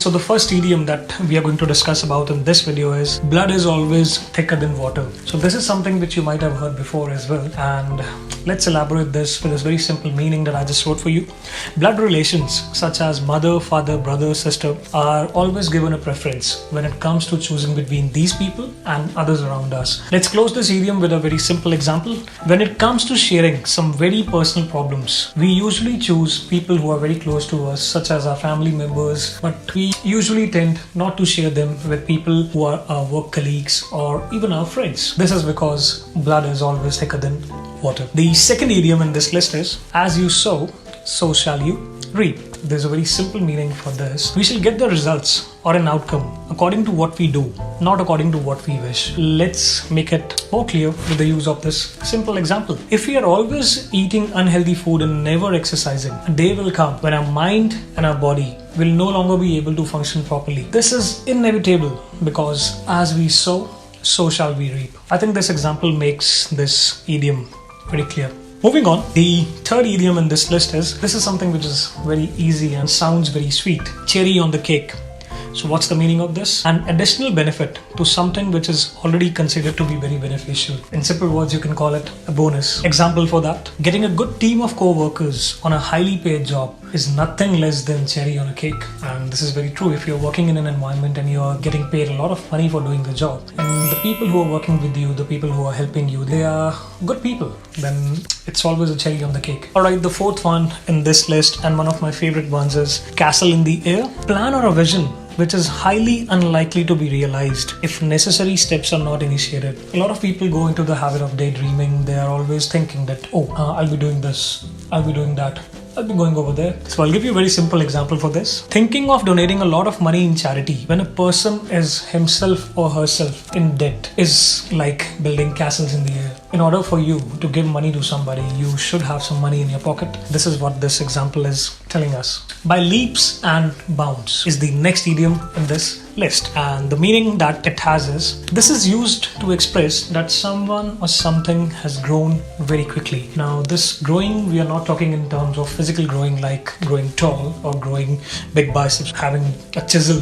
So the first idiom that we are going to discuss about in this video is blood is always thicker than water. So this is something which you might have heard before as well, and let's elaborate this with this very simple meaning that I just wrote for you. Blood relations such as mother, father, brother, sister are always given a preference when it comes to choosing between these people and others around us. Let's close this idiom with a very simple example. When it comes to sharing some very personal problems, we usually choose people who are very close to us, such as our family members, but we usually tend not to share them with people who are our work colleagues or even our friends. This is because blood is always thicker than water. The second idiom in this list is, as you sow, so shall you reap. There's a very simple meaning for this. We shall get the results or an outcome according to what we do, not according to what we wish. Let's make it more clear with the use of this simple example. If we are always eating unhealthy food and never exercising, a day will come when our mind and our body will no longer be able to function properly. This is inevitable because as we sow, so shall we reap. I think this example makes this idiom very clear. Moving on, the third idiom in this list is, this is something which is very easy and sounds very sweet. Cherry on the cake. So what's the meaning of this? An additional benefit to something which is already considered to be very beneficial. In simple words, you can call it a bonus. Example for that, getting a good team of co-workers on a highly paid job is nothing less than cherry on a cake. And this is very true if you're working in an environment and you are getting paid a lot of money for doing the job. And the people who are working with you, the people who are helping you, they are good people, then it's always a cherry on the cake. Alright, the fourth one in this list, and one of my favorite ones, is castle in the air. Plan or a vision which is highly unlikely to be realized if necessary steps are not initiated. A lot of people go into the habit of daydreaming. They are always thinking that, I'll be doing this, I'll be doing that, I'll be going over there. So I'll give you a very simple example for this. Thinking of donating a lot of money in charity when a person is himself or herself in debt is like building castles in the air. In order for you to give money to somebody, you should have some money in your pocket. This is what this example is telling us. By leaps and bounds is the next idiom in this list, and the meaning that it has is, this is used to express that someone or something has grown very quickly. Now this growing, we are not talking in terms of physical growing like growing tall or growing big biceps, having a chiseled